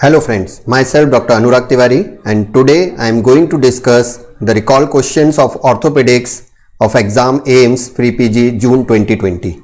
Hello friends, myself Dr Anurag Tiwari, and today I am going to discuss the recall questions of orthopedics of exam AIIMS Pre-PG June 2020.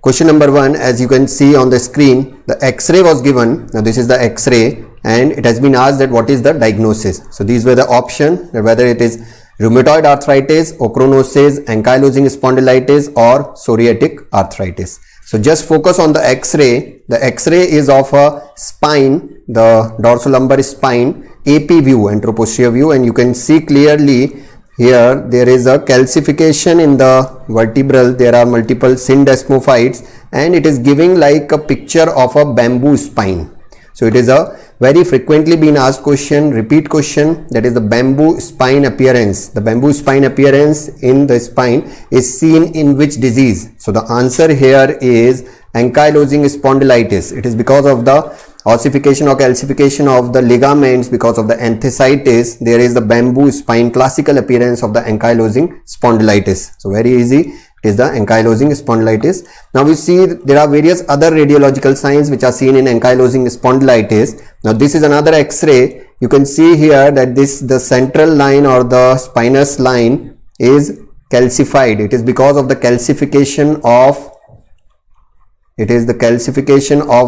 Question number 1, as you can see on the screen, the X-ray was given. Now this is the X-ray and it has been asked that what is the diagnosis. So these were the options, whether it is rheumatoid arthritis, ochronosis, ankylosing spondylitis or psoriatic arthritis. So just focus on the X-ray. The X-ray is of a spine, the dorsolumbar spine, AP view, anteroposterior view, and you can see clearly here there is a calcification in the vertebral. There are multiple syndesmophytes and it is giving like a picture of a bamboo spine. So it is a very frequently been asked question, repeat question, that is the bamboo spine appearance. The bamboo spine appearance in the spine is seen in which disease? So the answer here is ankylosing spondylitis. It is because of the ossification or calcification of the ligaments because of the enthesitis. There is the bamboo spine, classical appearance of the ankylosing spondylitis. So very easy. It is the ankylosing spondylitis. Now we see there are various other radiological signs which are seen in ankylosing spondylitis. Now this is another X-ray. You can see here that the central line or the spinous line is calcified. It is because of the calcification of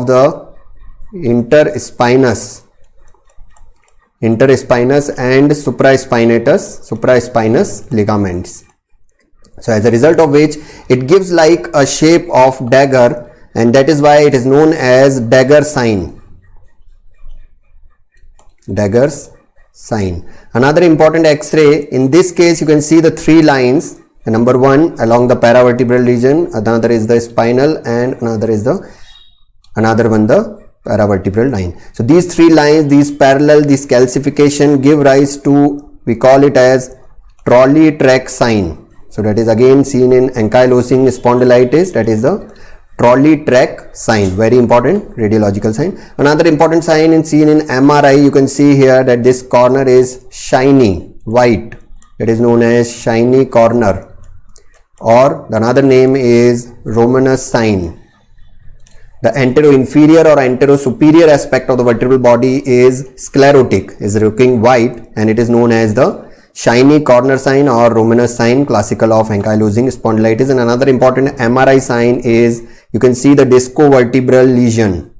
the interspinous and supraspinous ligaments. So as a result of which it gives like a shape of dagger, and that is why it is known as dagger sign. Dagger's sign. Another important X-ray, in this case you can see the three lines. The number one along the paravertebral region, another is the spinal, and another one the paravertebral line. So these three lines, these parallel, this calcification give rise to, we call it as trolley track sign. So that is again seen in ankylosing spondylitis, that is the trolley track sign, very important radiological sign. Another important sign is seen in MRI. You can see here that this corner is shiny white, that is known as shiny corner, or the another name is Romanus sign. The antero-inferior or antero-superior aspect of the vertebral body is sclerotic, is looking white, and it is known as the shiny corner sign or Romanus sign, classical of ankylosing spondylitis. And another important MRI sign is, you can see the discovertebral lesion.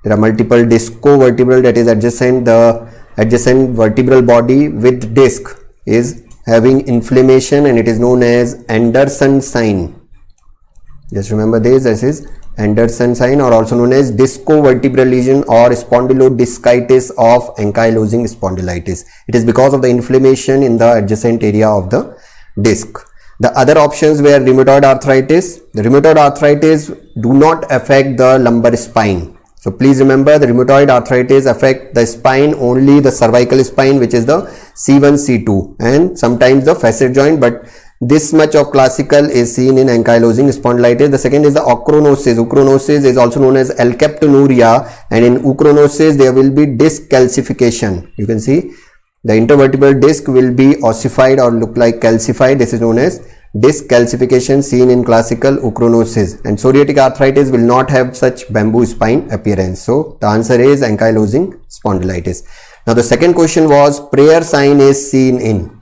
There are multiple discovertebral, that is adjacent, the adjacent vertebral body with disc is having inflammation, and it is known as Anderson sign. Just remember this is Anderson sign, or also known as discovertebral lesion or spondylodiscitis of ankylosing spondylitis. It is because of the inflammation in the adjacent area of the disc. The other options were rheumatoid arthritis. The rheumatoid arthritis do not affect the lumbar spine. So please remember, the rheumatoid arthritis affect the spine, only the cervical spine, which is the C1, C2, and sometimes the facet joint, but this much of classical is seen in ankylosing spondylitis. The second is the ochronosis. Ochronosis is also known as alkaptonuria, and in ochronosis there will be disc calcification. You can see the intervertebral disc will be ossified or look like calcified. This is known as disc calcification seen in classical ochronosis. And psoriatic arthritis will not have such bamboo spine appearance. So the answer is ankylosing spondylitis. Now the second question was, prayer sign is seen in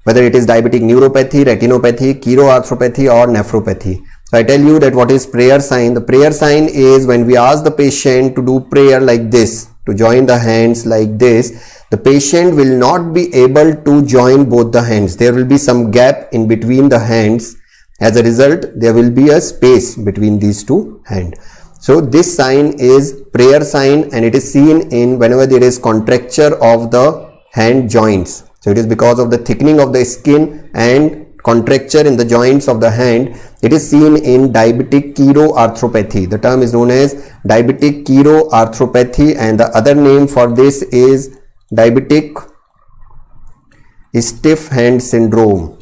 whether it is diabetic neuropathy, retinopathy, chiroarthropathy or nephropathy. So I tell you that what is prayer sign. The prayer sign is when we ask the patient to do prayer like this, to join the hands like this, the patient will not be able to join both the hands. There will be some gap in between the hands. As a result, there will be a space between these two hands. So this sign is prayer sign, and it is seen in whenever there is contracture of the hand joints. So it is because of the thickening of the skin and contracture in the joints of the hand. It is seen in diabetic chiroarthropathy. The term is known as diabetic chiroarthropathy, and the other name for this is diabetic stiff hand syndrome.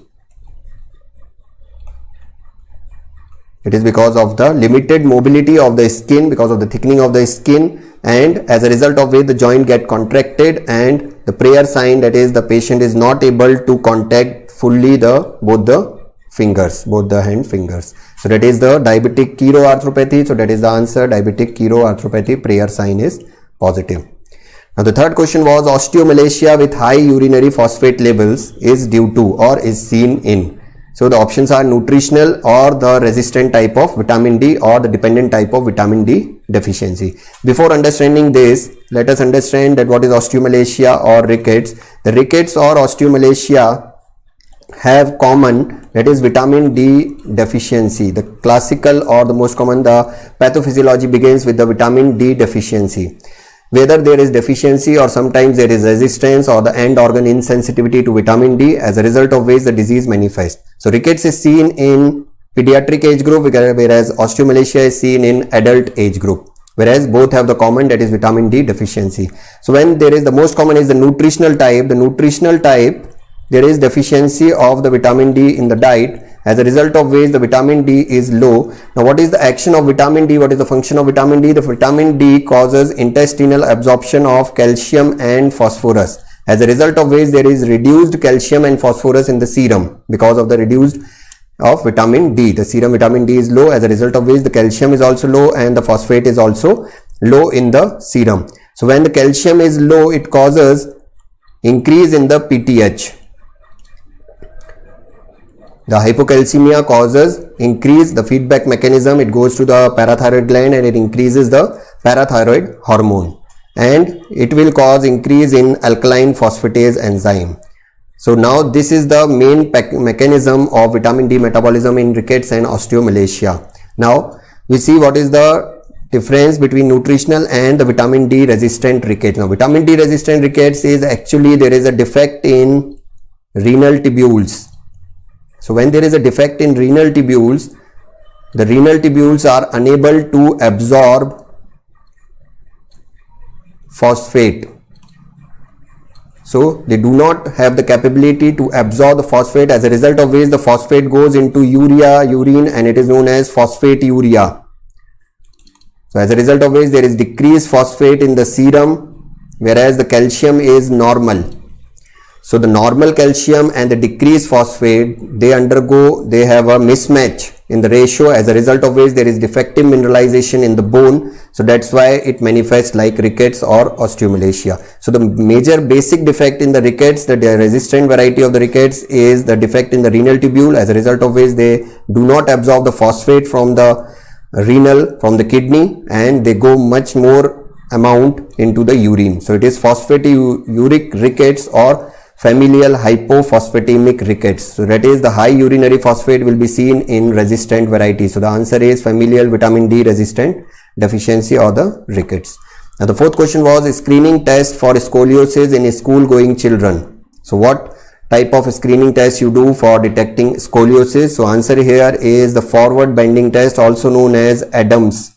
It is because of the limited mobility of the skin, because of the thickening of the skin, and as a result of which the joint get contracted, and the prayer sign, that is the patient is not able to contact fully both the fingers, both the hand fingers. So that is the diabetic cheroarthropathy. So that is the answer, diabetic cheroarthropathy, prayer sign is positive. Now the third question was osteomalacia with high urinary phosphate levels is due to or is seen in. So the options are nutritional or the resistant type of vitamin D or the dependent type of vitamin D deficiency. Before understanding this, let us understand that what is osteomalacia or rickets. The rickets or osteomalacia have common, that is vitamin D deficiency. The classical or the most common, the pathophysiology begins with the vitamin D deficiency. Whether there is deficiency or sometimes there is resistance or the end organ insensitivity to vitamin D, as a result of which the disease manifests. So rickets is seen in pediatric age group, whereas osteomalacia is seen in adult age group, whereas both have the common, that is vitamin D deficiency. So when there is, the most common is the nutritional type. The nutritional type, there is deficiency of the vitamin D in the diet, as a result of which the vitamin D is low. Now what is the action of vitamin D? What is the function of vitamin D? The vitamin D causes intestinal absorption of calcium and phosphorus, as a result of which there is reduced calcium and phosphorus in the serum because of the reduced of vitamin D. The serum vitamin D is low, as a result of which the calcium is also low and the phosphate is also low in the serum. So when the calcium is low, it causes increase in the PTH. The hypocalcemia causes increase the feedback mechanism. It goes to the parathyroid gland and it increases the parathyroid hormone, and it will cause increase in alkaline phosphatase enzyme. So now this is the main mechanism of vitamin D metabolism in rickets and osteomalacia. Now we see what is the difference between nutritional and the vitamin D resistant rickets. Now vitamin D resistant rickets is actually there is a defect in renal tubules. So when there is a defect in renal tubules, the renal tubules are unable to absorb phosphate. So they do not have the capability to absorb the phosphate, as a result of which the phosphate goes into urea, urine, and it is known as phosphate urea. So as a result of which there is decreased phosphate in the serum, whereas the calcium is normal. So the normal calcium and the decreased phosphate, they have a mismatch in the ratio, as a result of which there is defective mineralization in the bone. So that's why it manifests like rickets or osteomalacia. So the major basic defect in the rickets, the resistant variety of the rickets, is the defect in the renal tubule, as a result of which they do not absorb the phosphate from the renal, from the kidney, and they go much more amount into the urine. So it is phosphaturic rickets or familial hypophosphatemic rickets. So that is the high urinary phosphate will be seen in resistant variety. So the answer is familial vitamin D resistant deficiency or the rickets. Now the fourth question was screening test for scoliosis in school going children. So what type of screening test you do for detecting scoliosis? So answer here is the forward bending test, also known as AIIMS.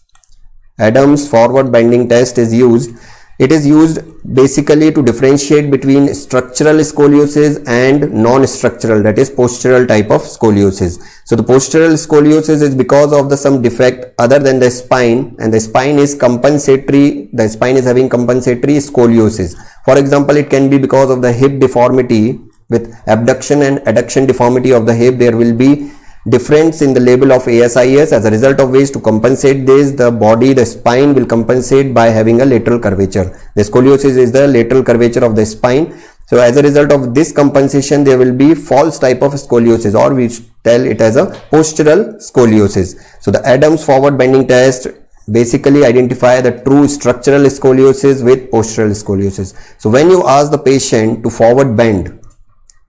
AIIMS forward bending test is used. It is used basically to differentiate between structural scoliosis and non-structural, that is postural type of scoliosis. So the postural scoliosis is because of some defect other than the spine, and the spine is compensatory, the spine is having compensatory scoliosis. For example, it can be because of the hip deformity. With abduction and adduction deformity of the hip, there will be difference in the level of ASIS, as a result of which to compensate this, the spine will compensate by having a lateral curvature. The scoliosis is the lateral curvature of the spine. So as a result of this compensation, there will be false type of scoliosis, or we tell it as a postural scoliosis. So the AIIMS forward bending test basically identify the true structural scoliosis with postural scoliosis. So when you ask the patient to forward bend,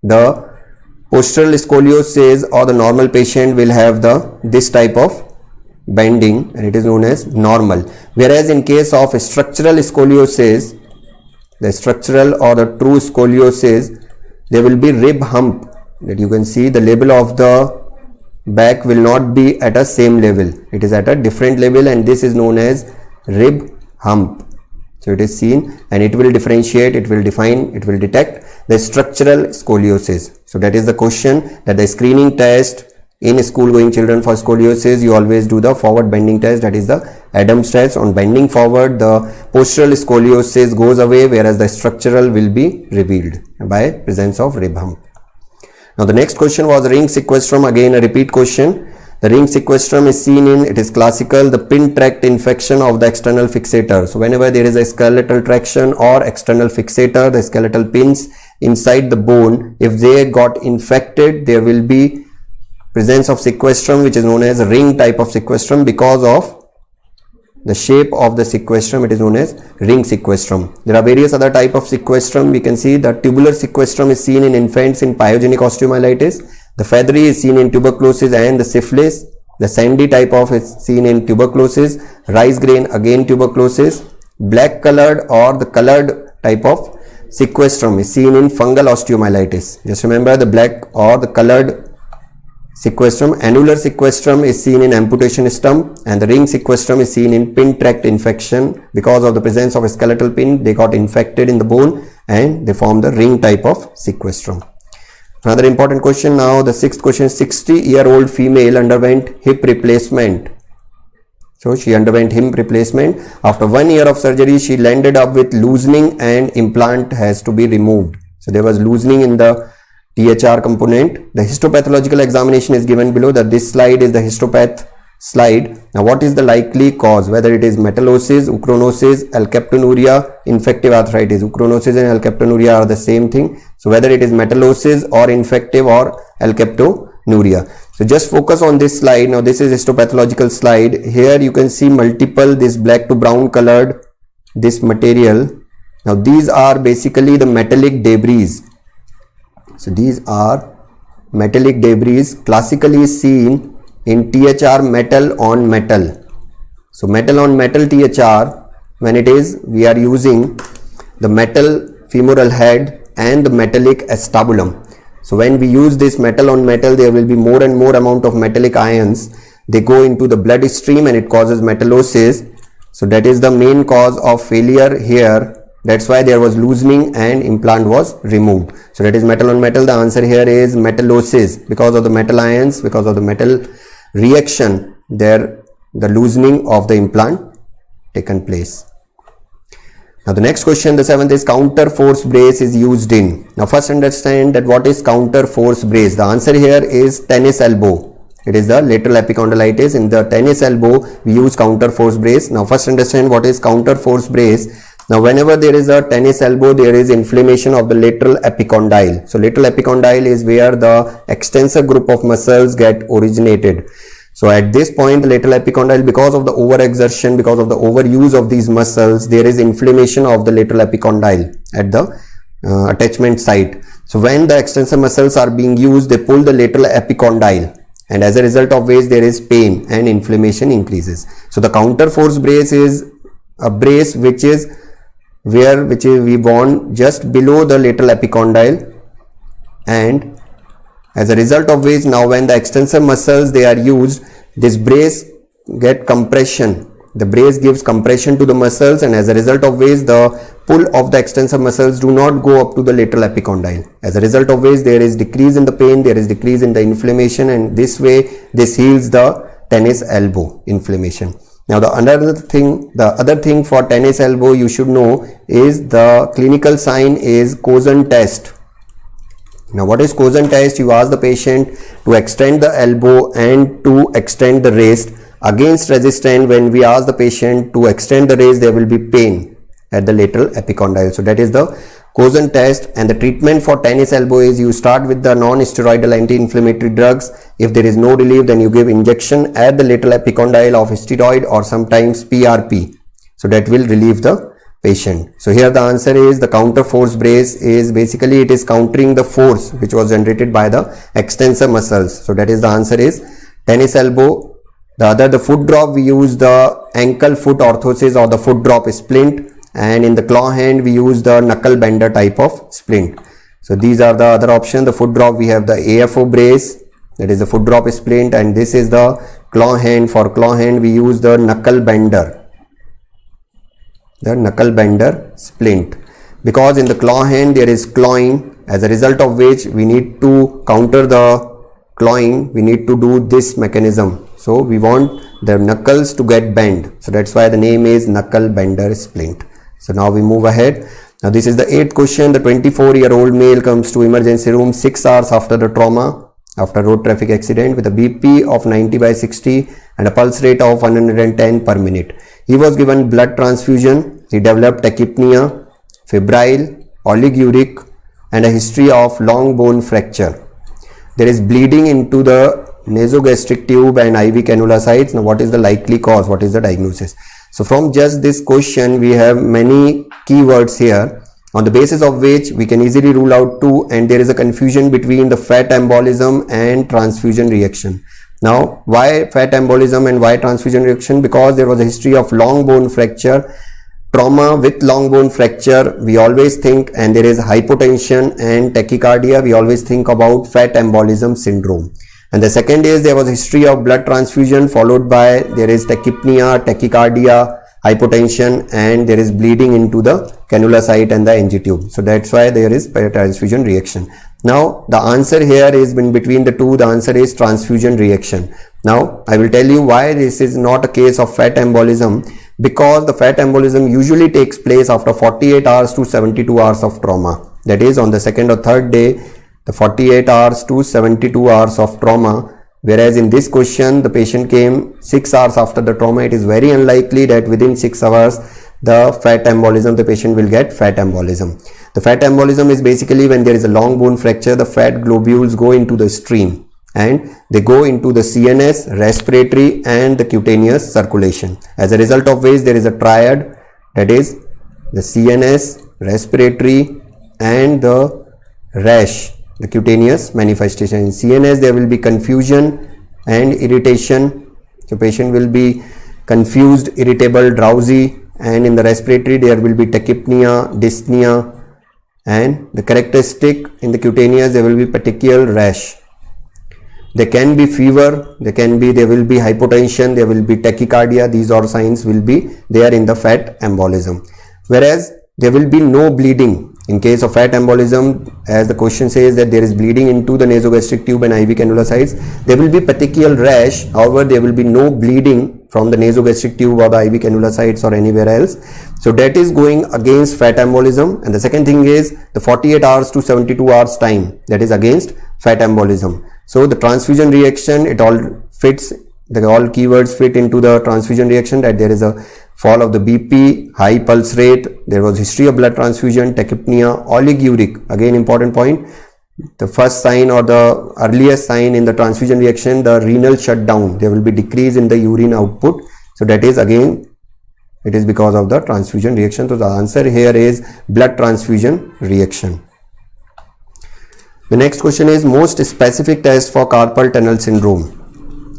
the postural scoliosis or the normal patient will have this type of bending, and it is known as normal. Whereas in case of structural scoliosis, the structural or the true scoliosis, there will be rib hump, that you can see the level of the back will not be at a same level, it is at a different level, and this is known as rib hump. So it is seen, and it will differentiate, it will define, it will detect the structural scoliosis. So that is the question, that the screening test in school going children for scoliosis, you always do the forward bending test, that is the AIIMS test. On bending forward, the postural scoliosis goes away, whereas the structural will be revealed by presence of rib hump. Now the next question was ring sequestrum, again a repeat question. The ring sequestrum is seen in, it is classical, the pin tract infection of the external fixator. So whenever there is a skeletal traction or external fixator, the skeletal pins inside the bone, if they got infected, there will be presence of sequestrum, which is known as ring type of sequestrum. Because of the shape of the sequestrum, it is known as ring sequestrum. There are various other type of sequestrum. We can see the tubular sequestrum is seen in infants in pyogenic osteomyelitis. The feathery is seen in tuberculosis and the syphilis. The sandy type of is seen in tuberculosis. Rice grain, again tuberculosis. Black colored or the colored type of sequestrum is seen in fungal osteomyelitis. Just remember the black or the colored sequestrum. Annular sequestrum is seen in amputation stump, and the ring sequestrum is seen in pin tract infection. Because of the presence of a skeletal pin, they got infected in the bone and they form the ring type of sequestrum. Another important question now, the sixth question, 60-year-old female underwent hip replacement. So she underwent hip replacement. After 1 year of surgery, she landed up with loosening and implant has to be removed. So there was loosening in the THR component. The histopathological examination is given below. That this slide is the histopath slide. Now what is the likely cause? Whether it is metallosis, uchronosis, alkaptonuria, infective arthritis. Uchronosis and alkaptonuria are the same thing. So whether it is metallosis or infective or alkaptonuria. So just focus on this slide. Now this is histopathological slide. Here you can see multiple, this black to brown colored, this material. Now these are basically the metallic debris. So these are metallic debris, classically seen in THR metal on metal. So metal on metal THR, when it is, we are using the metal femoral head and the metallic acetabulum. So when we use this metal on metal, there will be more and more amount of metallic ions. They go into the bloodstream and it causes metallosis. So that is the main cause of failure here. That's why there was loosening and implant was removed. So that is metal on metal. The answer here is metallosis. Because of the metal ions, because of the metal reaction, there the loosening of the implant taken place. Now the next question, the seventh, is counter force brace is used in. Now first understand that what is counter force brace. The answer here is tennis elbow. It is the lateral epicondylitis. In the tennis elbow, we use counter force brace. Now first understand what is counter force brace. Now whenever there is a tennis elbow, there is inflammation of the lateral epicondyle. So lateral epicondyle is where the extensor group of muscles get originated. So at this point, the lateral epicondyle, because of the overexertion, because of the overuse of these muscles, there is inflammation of the lateral epicondyle at the attachment site. So when the extensor muscles are being used, they pull the lateral epicondyle, and as a result of which there is pain and inflammation increases. So the counter force brace is a brace which is we want just below the lateral epicondyle, and as a result of which, now when the extensor muscles they are used, this brace get compression. The brace gives compression to the muscles, and as a result of which the pull of the extensor muscles do not go up to the lateral epicondyle. As a result of which there is decrease in the pain, there is decrease in the inflammation, and this way this heals the tennis elbow inflammation. Now the other thing for tennis elbow you should know is the clinical sign is Cozen test. Now what is Cozen test? You ask the patient to extend the elbow and to extend the wrist. Against resistance, when we ask the patient to extend the wrist, there will be pain at the lateral epicondyle. So that is the Cozen test. And the treatment for tennis elbow is you start with the non-steroidal anti-inflammatory drugs. If there is no relief, then you give injection at the lateral epicondyle of steroid or sometimes PRP. So that will relieve the patient. So here the answer is the counter force brace is basically it is countering the force which was generated by the extensor muscles. So that is the answer is tennis elbow. The foot drop, we use the ankle foot orthosis or the foot drop splint, and in the claw hand we use the knuckle bender type of splint. So these are the other options. The foot drop, we have the AFO brace, that is the foot drop splint, and this is the claw hand. For claw hand we use the knuckle bender, the knuckle bender splint, because in the claw hand there is clawing, as a result of which we need to counter the clawing, we need to do this mechanism. So we want the knuckles to get bent. So that's why the name is knuckle bender splint. So now we move ahead. Now this is the 8th question. The 24-year-old male comes to emergency room 6 hours after the trauma, after road traffic accident, with a BP of 90/60 and a pulse rate of 110 per minute. He was given blood transfusion. He developed tachypnea, febrile, oliguric, and a history of long bone fracture. There is bleeding into the nasogastric tube and IV cannula sites. Now what is the likely cause? What is the diagnosis? So from just this question we have many keywords here, on the basis of which we can easily rule out two, and there is a confusion between the fat embolism and transfusion reaction. Now why fat embolism and why transfusion reaction? Because there was a history of long bone fracture. Trauma with long bone fracture, we always think, and there is hypotension and tachycardia, we always think about fat embolism syndrome. And the second is there was a history of blood transfusion, followed by there is tachypnea, tachycardia, hypotension, and there is bleeding into the cannula site and the NG tube. So that's why there is transfusion reaction. Now the answer here is in between the two. The answer is transfusion reaction. Now I will tell you why this is not a case of fat embolism. Because the fat embolism usually takes place after 48 hours to 72 hours of trauma. That is, on the second or third day, the 48 hours to 72 hours of trauma. Whereas in this question, the patient came 6 hours after the trauma. It is very unlikely that within 6 hours, the fat embolism, the patient will get fat embolism. The fat embolism is basically when there is a long bone fracture, the fat globules go into the stream, and they go into the CNS, respiratory, and the cutaneous circulation. As a result of which there is a triad, that is the CNS, respiratory, and the rash, the cutaneous manifestation. In CNS there will be confusion and irritation. The patient will be confused, irritable, drowsy, and in the respiratory there will be tachypnea, dyspnea, and the characteristic in the cutaneous there will be petechial rash. There can be fever, there will be hypotension, there will be tachycardia. These all signs will be there in the fat embolism. Whereas there will be no bleeding in case of fat embolism, as the question says that there is bleeding into the nasogastric tube and IV cannula sites. There will be petechial rash. However, there will be no bleeding from the nasogastric tube or the IV cannula sites or anywhere else. So that is going against fat embolism. And the second thing is the 48 hours to 72 hours time, that is against fat embolism. So the transfusion reaction, it all fits, all keywords fit into the transfusion reaction, that there is a fall of the BP, high pulse rate, there was history of blood transfusion, tachypnea, oliguric, again important point, the first sign or the earliest sign in the transfusion reaction, the renal shutdown, there will be decrease in the urine output. So that is again, it is because of the transfusion reaction. So the answer here is blood transfusion reaction. The next question is most specific test for carpal tunnel syndrome.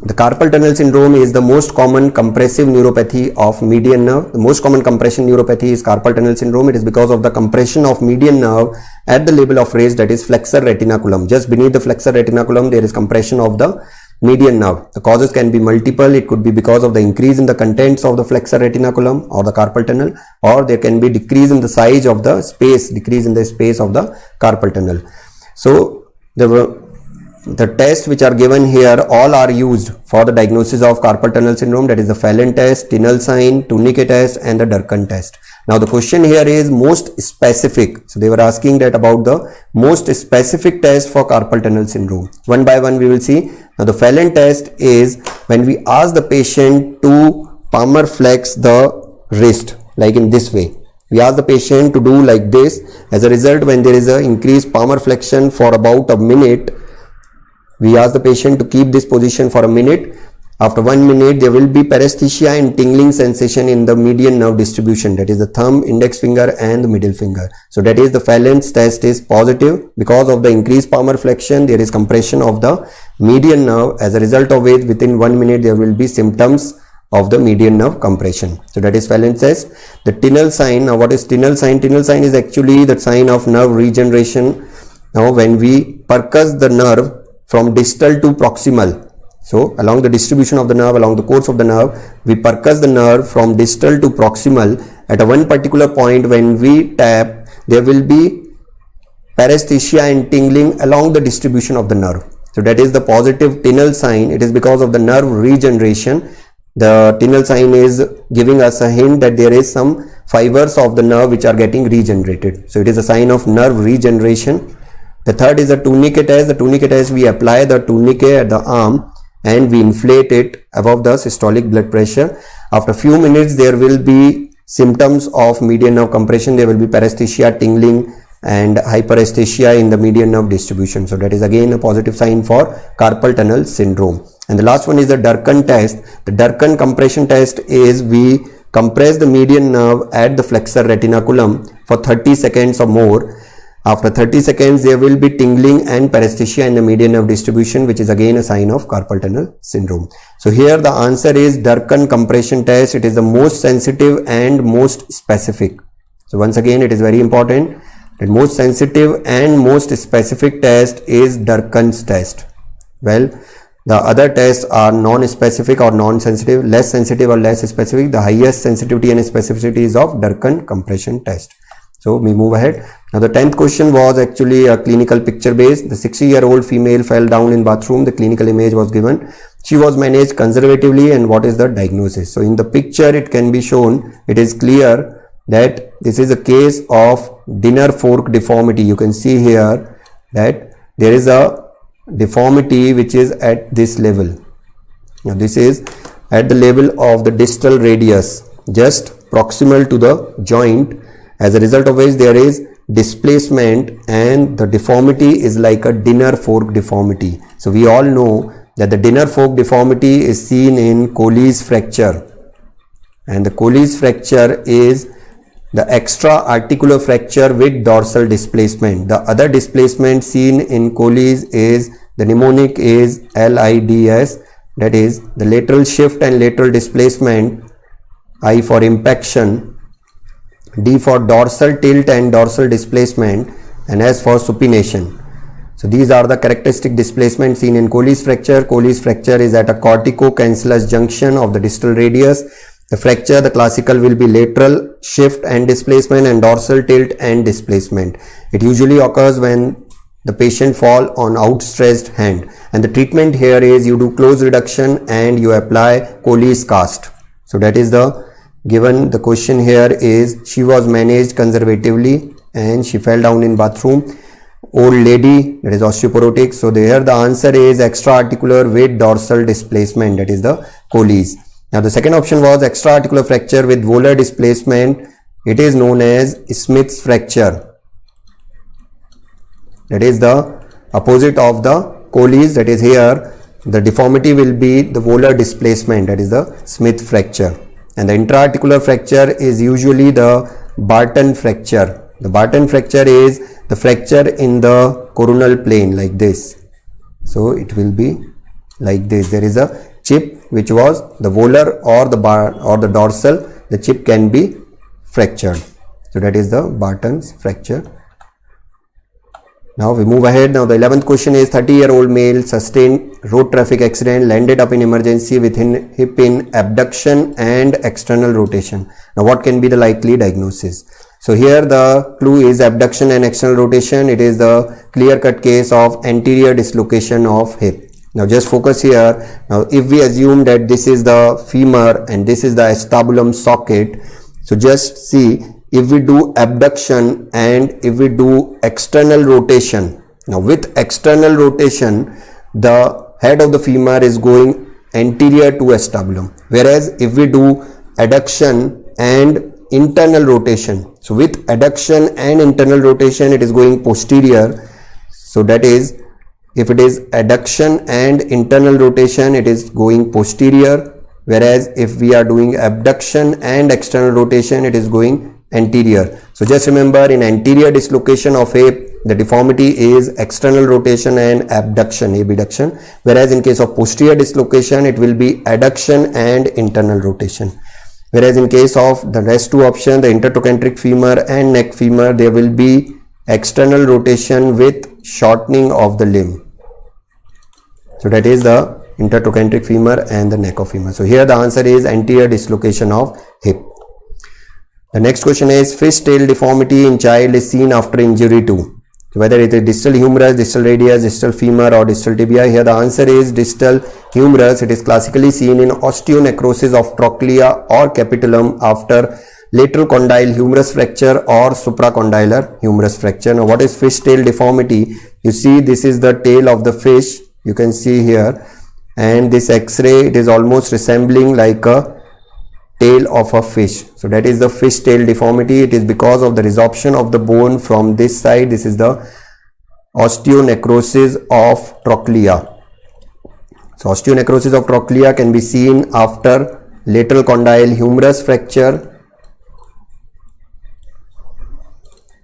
The carpal tunnel syndrome is the most common compressive neuropathy of median nerve. The most common compression neuropathy is carpal tunnel syndrome. It is because of the compression of median nerve at the level of raise, that is flexor retinaculum. Just beneath the flexor retinaculum, there is compression of the median nerve. The causes can be multiple. It could be because of the increase in the contents of the flexor retinaculum or the carpal tunnel, or there can be decrease in the size of the space, decrease in the space of the carpal tunnel. So the tests which are given here all are used for the diagnosis of carpal tunnel syndrome, that is the Phelan test, Tinel sign, Tourniquet test, and the Durkin test. Now the question here is most specific. So they were asking that about the most specific test for carpal tunnel syndrome. One by one we will see. Now the Phelan test is when we ask the patient to palmar flex the wrist like in this way. We ask the patient to do like this. As a result, when there is a increased palmar flexion for about a minute, we ask the patient to keep this position for a minute. After 1 minute, there will be paresthesia and tingling sensation in the median nerve distribution, that is the thumb, index finger, and the middle finger. So that is the Phelan's test is positive. Because of the increased palmar flexion, there is compression of the median nerve. As a result of which, within 1 minute, there will be symptoms of the median nerve compression. So that is Phelan's test. The Tinel sign. Now what is Tinel sign? Tinel sign is actually the sign of nerve regeneration. Now when we percuss the nerve from distal to proximal, so along the distribution of the nerve, along the course of the nerve, we percuss the nerve from distal to proximal. At a one particular point when we tap, there will be paresthesia and tingling along the distribution of the nerve. So that is the positive Tinel sign. It is because of the nerve regeneration. The Tinel sign is giving us a hint that there is some fibers of the nerve which are getting regenerated. So it is a sign of nerve regeneration. The third is the tourniquet test. The tourniquet test, we apply the tourniquet at the arm and we inflate it above the systolic blood pressure. After a few minutes, there will be symptoms of median nerve compression. There will be paresthesia, tingling, and hyperesthesia in the median nerve distribution. So that is again a positive sign for carpal tunnel syndrome. And the last one is the Durkin test. The Durkin compression test is we compress the median nerve at the flexor retinaculum for 30 seconds or more. After 30 seconds, there will be tingling and paresthesia in the median nerve distribution, which is again a sign of carpal tunnel syndrome. So here the answer is Durkin compression test. It is the most sensitive and most specific. So once again, it is very important. The most sensitive and most specific test is Durkin's test. Well, the other tests are non-specific or non-sensitive, less sensitive or less specific. The highest sensitivity and specificity is of Durkin compression test. So we move ahead. Now the 10th question was actually a clinical picture based. The 60-year-old female fell down in bathroom. The clinical image was given. She was managed conservatively, and what is the diagnosis? So in the picture it can be shown, it is clear that this is a case of dinner fork deformity. You can see here that there is a deformity which is at this level. Now this is at the level of the distal radius, just proximal to the joint, as a result of which there is displacement, and the deformity is like a dinner fork deformity. So we all know that the dinner fork deformity is seen in Colles fracture, and the Colles fracture is the extra articular fracture with dorsal displacement. The other displacement seen in Colles is the mnemonic is LIDS, that is the lateral shift and lateral displacement, I for impaction, D for dorsal tilt and dorsal displacement, and S for supination. So these are the characteristic displacements seen in Colles fracture. Colles fracture is at a cortico-cancellous junction of the distal radius. The fracture, the classical will be lateral shift and displacement and dorsal tilt and displacement. It usually occurs when the patient fall on outstretched hand, and the treatment here is you do close reduction and you apply Colles cast. So that is the given. The question here is she was managed conservatively and she fell down in bathroom. Old lady, that is osteoporotic. So there the answer is extra articular with dorsal displacement, that is the Colles. Now the second option was extra articular fracture with volar displacement. It is known as Smith's fracture. That is the opposite of the Colles, that is here the deformity will be the volar displacement, that is the Smith fracture. And the intra-articular fracture is usually the Barton fracture. The Barton fracture is the fracture in the coronal plane like this. So it will be like this. There is a chip which was the volar or the bar or the dorsal. The chip can be fractured. So that is the Barton's fracture. Now we move ahead. Now the 11th question is 30-year-old male sustained road traffic accident, landed up in emergency with hip in abduction and external rotation. Now what can be the likely diagnosis? So here the clue is abduction and external rotation. It is the clear-cut case of anterior dislocation of hip. Now just focus here. Now if we assume that this is the femur and this is the acetabulum socket, so just see, if we do abduction and if we do external rotation, now with external rotation the head of the femur is going anterior to acetabulum, whereas if we do adduction and internal rotation, so with adduction and internal rotation it is going posterior. So that is, if it is adduction and internal rotation it is going posterior, whereas if we are doing abduction and external rotation it is going anterior. So just remember, in anterior dislocation of hip the deformity is external rotation and abduction, abduction, whereas in case of posterior dislocation it will be adduction and internal rotation. Whereas in case of the rest two options, the intertrochanteric femur and neck femur, there will be external rotation with shortening of the limb. So that is the intertrochanteric femur and the neck of femur. So here the answer is anterior dislocation of hip. The next question is fishtail deformity in child is seen after injury to. So whether it is distal humerus, distal radius, distal femur or distal tibia, here the answer is distal humerus. It is classically seen in osteonecrosis of trochlea or capitulum after lateral condyle humerus fracture or supracondylar humerus fracture. Now what is fish tail deformity? You see this is the tail of the fish, you can see here, and this x-ray, it is almost resembling like a tail of a fish. So that is the fish tail deformity. It is because of the resorption of the bone from this side. This is the osteonecrosis of trochlea. So osteonecrosis of trochlea can be seen after lateral condyle humerus fracture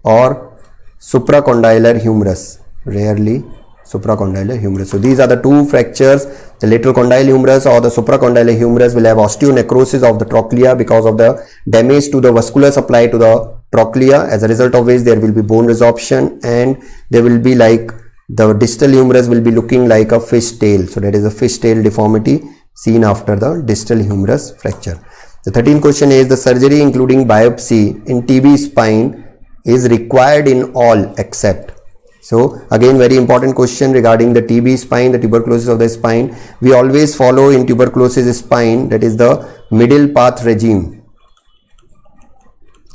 or supracondylar humerus, rarely supracondylar humerus. So these are the two fractures. The lateral condyle humerus or the supracondylar humerus will have osteonecrosis of the trochlea because of the damage to the vascular supply to the trochlea, as a result of which there will be bone resorption and there will be like the distal humerus will be looking like a fish tail. So that is a fish tail deformity seen after the distal humerus fracture. The 13th question is the surgery including biopsy in TB spine is required in all except. So again very important question regarding the TB spine, the tuberculosis of the spine. We always follow in tuberculosis spine, that is the middle path regime.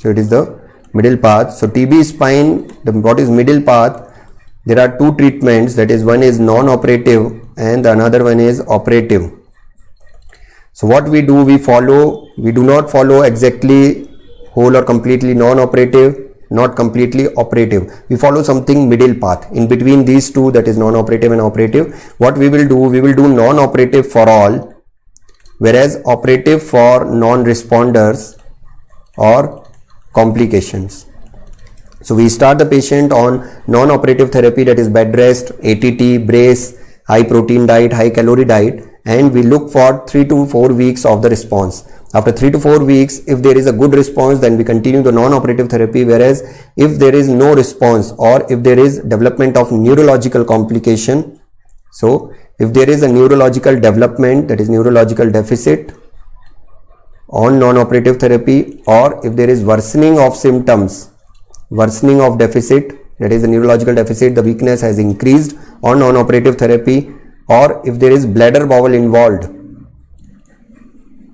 So it is the middle path. So TB spine, what is middle path? There are two treatments, that is one is non-operative and the another one is operative. So what we do, we do not follow exactly whole or completely non-operative, not completely operative. We follow something middle path in between these two, that is non-operative and operative. What we will do, we will do non-operative for all, whereas operative for non-responders or complications. So we start the patient on non-operative therapy, that is bed rest, ATT, brace, high protein diet, high calorie diet, and we look for 3 to 4 weeks of the response. After 3 to 4 weeks, if there is a good response, then we continue the non-operative therapy, whereas if there is no response or if there is development of neurological complication, so if there is a neurological development, that is neurological deficit on non-operative therapy, or if there is worsening of symptoms, worsening of deficit, that is a neurological deficit, the weakness has increased on non-operative therapy, or if there is bladder bowel involved,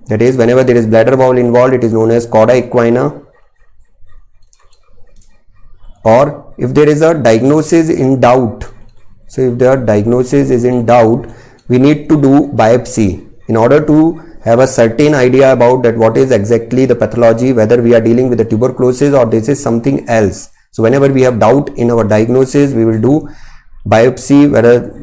that is whenever there is bladder bowel involved, it is known as cauda equina, or if there is a diagnosis in doubt. So if the diagnosis is in doubt, we need to do biopsy in order to have a certain idea about that what is exactly the pathology, whether we are dealing with the tuberculosis or this is something else. So whenever we have doubt in our diagnosis, we will do biopsy,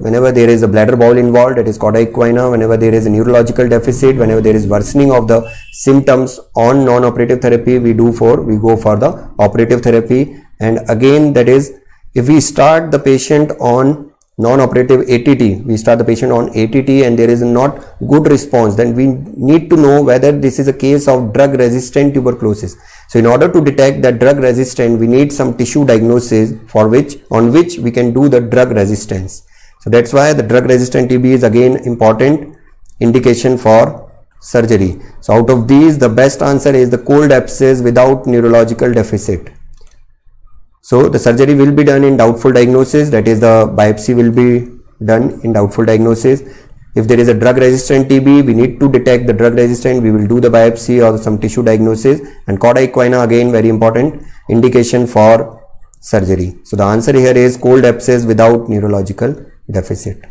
whenever there is a bladder bowel involved, that is cauda equina, whenever there is a neurological deficit, whenever there is worsening of the symptoms on non-operative therapy, we go for the operative therapy. And again, that is if we start the patient on non-operative ATT, we start the patient on ATT and there is not good response, then we need to know whether this is a case of drug resistant tuberculosis. So in order to detect that drug resistant, we need some tissue diagnosis on which we can do the drug resistance. So that's why the drug resistant TB is again important indication for surgery. So out of these, the best answer is the cold abscess without neurological deficit. So the surgery will be done in doubtful diagnosis, that is the biopsy will be done in doubtful diagnosis. If there is a drug resistant TB, we need to detect the drug resistant, we will do the biopsy or some tissue diagnosis. And cauda equina again very important indication for surgery. So the answer here is cold abscess without neurological deficit.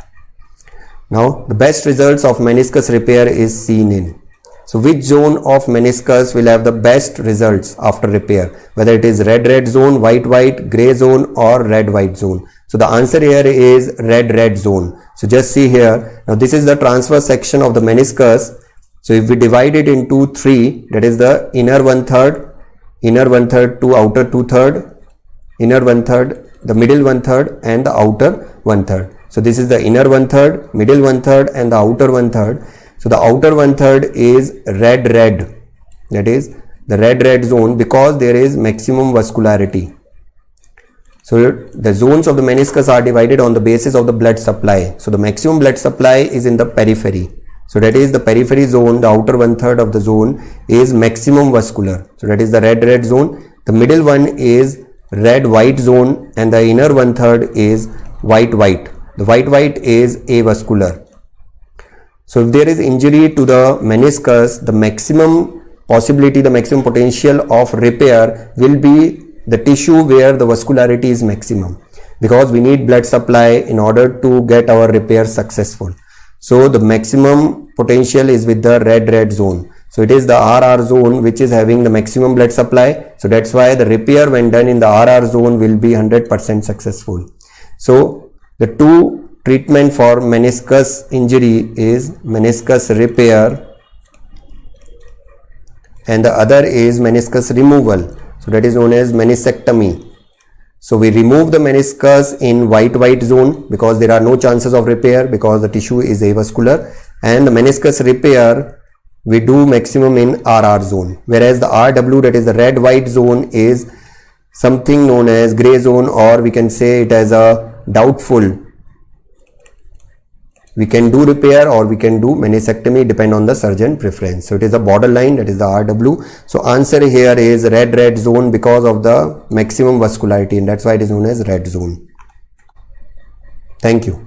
Now the best results of meniscus repair is seen in. So which zone of meniscus will have the best results after repair? Whether it is red zone, white, gray zone or red-white zone. So the answer here is red zone. So just see here. Now this is the transverse section of the meniscus. So if we divide it into 3, that is the inner 1/3 to outer 2/3, inner 1/3, the middle 1/3 and the outer 1/3. So this is the inner 1/3, middle 1/3 and the outer 1/3. So the outer 1/3 is red, that is the red zone because there is maximum vascularity. So the zones of the meniscus are divided on the basis of the blood supply. So the maximum blood supply is in the periphery. So that is the periphery zone, the outer 1/3 of the zone is maximum vascular. So that is the red zone. The middle one is red white zone, and the inner 1/3 is white white. The white white is avascular. So if there is injury to the meniscus, the maximum possibility, the maximum potential of repair will be the tissue where the vascularity is maximum, because we need blood supply in order to get our repair successful. So the maximum potential is with the red zone. So it is the RR zone which is having the maximum blood supply. So that's why the repair when done in the RR zone will be 100% successful. So the two treatment for meniscus injury is meniscus repair, and the other is meniscus removal. So that is known as meniscectomy. So we remove the meniscus in white zone because there are no chances of repair because the tissue is avascular, and the meniscus repair we do maximum in RR zone, whereas the RW, that is the red white zone, is something known as gray zone, or we can say it as a doubtful. We can do repair or we can do meniscectomy, depend on the surgeon preference. So it is a borderline, that is the RW. So answer here is red zone because of the maximum vascularity, and that's why it is known as red zone. Thank you.